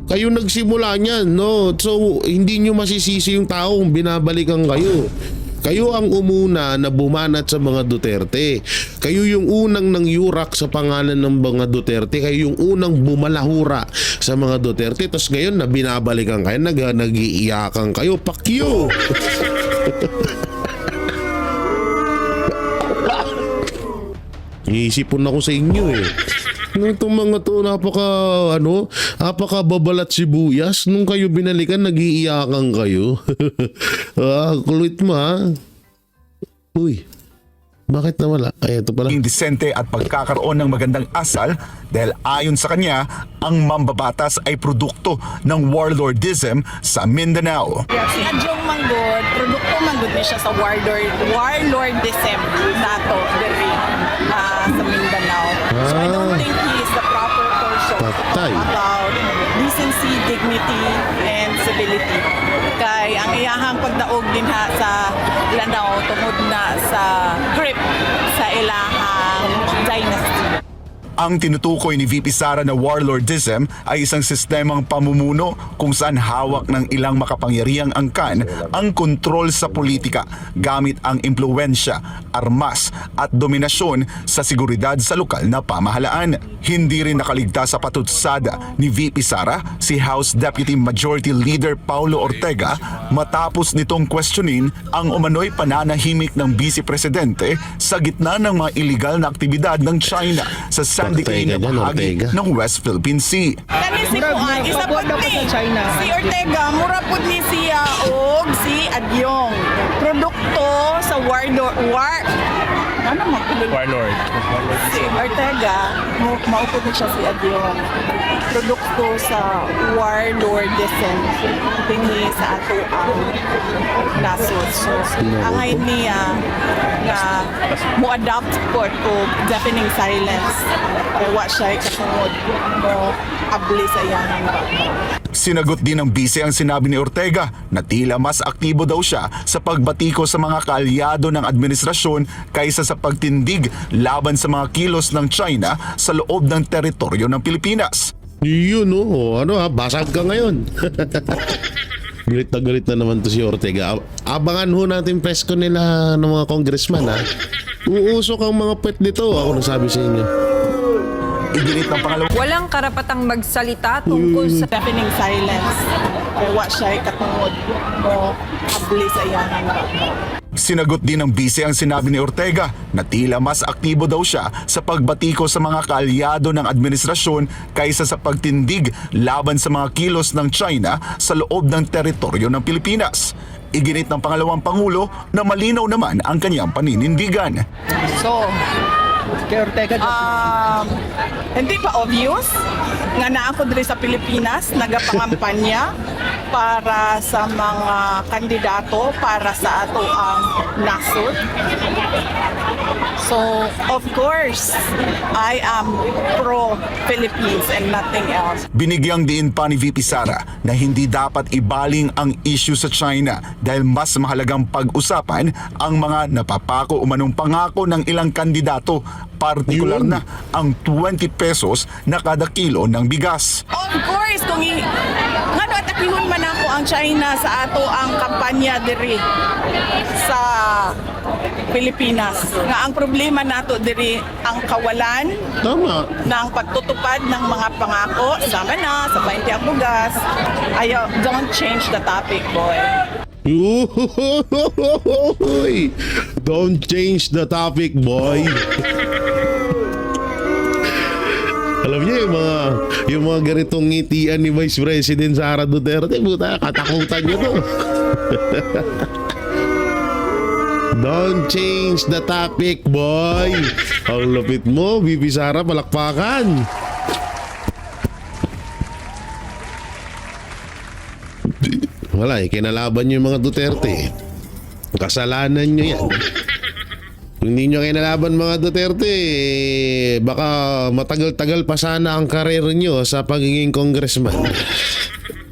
Kayo nagsimula niyan, no? So, hindi nyo masisisi yung tao kung binabalikan kayo. Kayo ang umuna na bumanat sa mga Duterte. Kayo yung unang nangyurak sa pangalan ng mga Duterte. Kayo yung unang bumalahura sa mga Duterte. Tapos ngayon na binabalikan kayo, nag-iiyakan kayo. Pakyo! Iisipon ako sa inyo Itong mga to, napaka-babalat sibuyas. Nung kayo binalikan, nag-iiyakan kayo. Kulit mo, Uy, Bakit nawala? Ay, ito pala. Indisente at pagkakaroon ng magandang asal dahil ayon sa kanya, ang mambabatas ay produkto ng warlordism sa Mindanao. Si Adjong Manggod, produkto manggod niya siya sa warlordism nato diri sa Mindanao. So I don't think he is the proper person to talk Patay. about decency, dignity, and civility. Kay ang iyahang pagdaog din ha sa Lanao tungod na sa grip sa ilahang dynasty. Ang tinutukoy ni VP Sara na warlordism ay isang sistemang pamumuno kung saan hawak ng ilang makapangyarihang angkan ang kontrol sa politika gamit ang impluensya, armas at dominasyon sa seguridad sa lokal na pamahalaan. Hindi rin nakaligtas sa patutsada ni VP Sara si House Deputy Majority Leader Paulo Ortega matapos nitong questionin ang umano'y pananahimik ng Vice Presidente sa gitna ng mga illegal na aktibidad ng China sa Sandy Cay na bahagi ng West Philippine Sea. Kani si Kuan, isa po ni si Ortega, mura po ni siya og si Adyong. Produkto sa warlord. Si Ortega, maupod na siya si Adyong. Produkto sa warlordism dinhi sa ato ang nasod. So, angay niya nga mo-adapt po o deafening silence. Kaya wa siya kasungod mo abli sa iyang Sinagot din ng bise ang sinabi ni Ortega na tila mas aktibo daw siya sa pagbatiko sa mga kaalyado ng administrasyon kaysa sa pagtindig laban sa mga kilos ng China sa loob ng teritoryo ng Pilipinas. Yun, basag ka ngayon. Galit na naman to si Ortega. Abangan ho natin presko nila ng mga congressman, ha. Uusok ang mga pet nito, ako nasabi sa inyo. Iginit ng pangalawang Walang karapatang magsalita tungkol sa deafening silence. Kaya wa siya katungod mo abli sa iyang Sinagot din ng bise ang sinabi ni Ortega na tila mas aktibo daw siya sa pagbatiko sa mga kaalyado ng administrasyon kaysa sa pagtindig laban sa mga kilos ng China sa loob ng teritoryo ng Pilipinas. Iginit ng pangalawang pangulo na malinaw naman ang kanyang paninindigan. So, hindi pa obvious nga naa ko diri sa Pilipinas nagapangampanya para sa mga kandidato para sa ato ang nasod. So, of course, I am pro-Philippines and nothing else. Binigyang diin pa ni VP Sara na hindi dapat ibaling ang issue sa China dahil mas mahalagang pag-usapan ang mga napapako umanong pangako ng ilang kandidato, partikular na ang 20 pesos na kada kilo ng bigas. Of course, kung ngano atakihon man ako ang China sa ato ang kampanya diri sa Pilipinas. Nga ang problema nato diri ang kawalan ng pagtutupad ng mga pangako sama na sa 20 ang bugas. Ayaw, don't change the topic, boy. Don't change the topic, boy. Alam niyo yung mga ganitong ngitian ni Vice President Sara Duterte, puta, katakutan niyo to. Don't change the topic, boy. Ang lupit mo, VP Sara, palakpakan. Wala, kinalaban niyo yung mga Duterte. Kasalanan niyo yan. Kung hindi nyo kinalaban mga Duterte, baka matagal-tagal pa sana ang karir nyo sa pagiging congressman.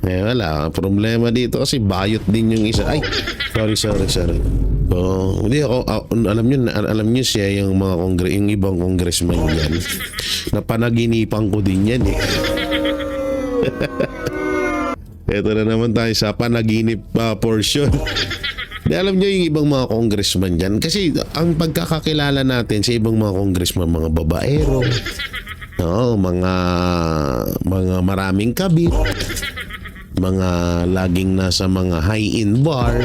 Wala, problema dito kasi bayot din yung isa. Ay, sorry. Hindi ako, alam nyo siya yung mga yung ibang congressman yan. Napanaginipan ko din yan eh. Ito na naman tayo sa panaginip portion. Di alam nyo yung ibang mga congressman dyan. Kasi ang pagkakakilala natin sa ibang mga congressman, mga babaero, mga maraming kabit, mga laging nasa mga high-end bar.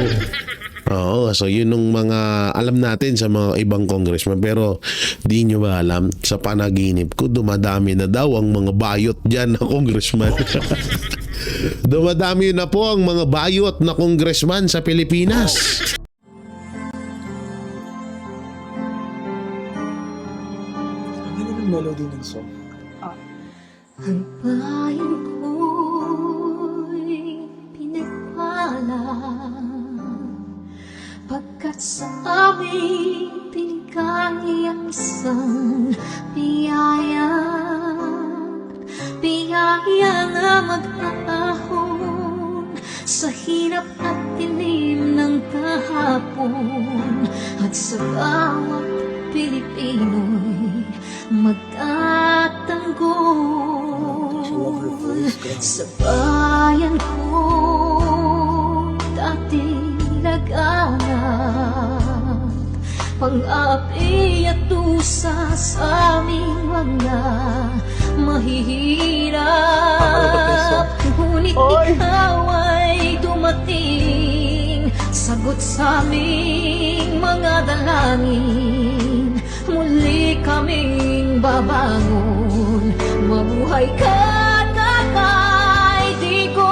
So yun yung mga alam natin sa mga ibang congressman. Pero di nyo ba alam, sa panaginip ko, dumadami na daw ang mga bayot dyan na congressman. Dumadami na po ang mga bayot na congressman sa Pilipinas. melody ng song. Ang bayan ko'y pinagpala pagkat sa amin binigay ang isang biyaya na mag-aahon sa hirap at dilim ng kahapon at sa bawat Pilipino'y magtatanggol sa bayan ko dating laganap pang-api at tusa sa aming mga mahihirap ngunit ikaw ay dumating sagot sa aming mga dalangin muli kaming babangon mabuhay ka Tatay Digong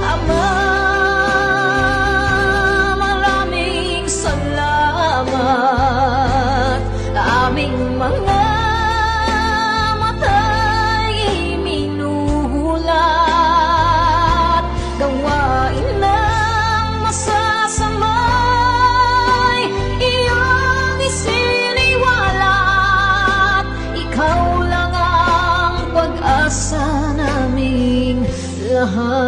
Ama maraming salamat aming mga mata'y minuhulat gawain ng masasamay iyong isiniwalat ikaw lang ang pag-asa naming lahat.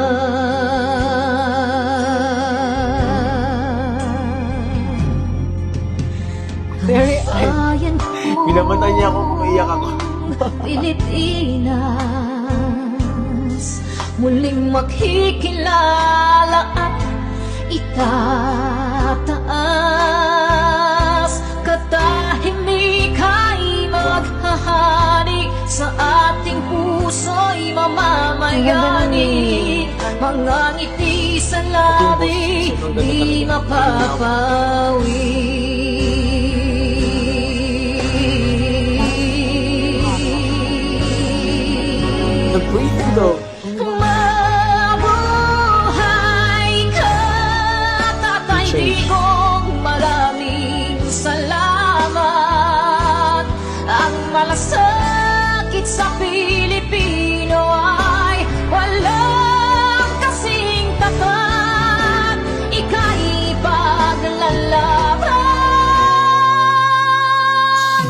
Very Bayan ko Pinamatay niya ako kung iyak ako. Pilipinas muling makikilala at itataas katahimik ay maghahari sa ating puso'y mamamayani mga ngiti sa labi di mapapawi The breathing though. Mabuhay ka, Tatay Digong, maraming salamat. Ang malasakit sa Pilipino ay walang kasing tapat. Ika'y paglalaban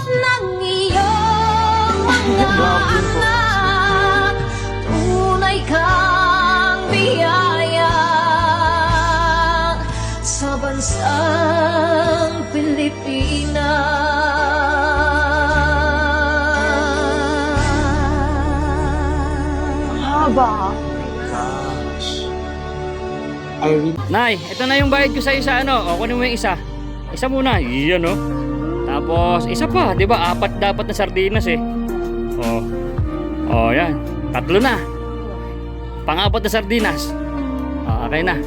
ng iyong mga anak. Tunay kang biyaya sa bansang Pilipinas. Haba. Nay, ito na yung bayad ko sa isa ano. O, kunin mo yung isa. Isa muna. Iyan oh. Tapos isa pa, 'di ba? 4 dapat na sardinas eh. Oh. Oh, yan. 3 na. Pang-4 na sardinas. Okay na.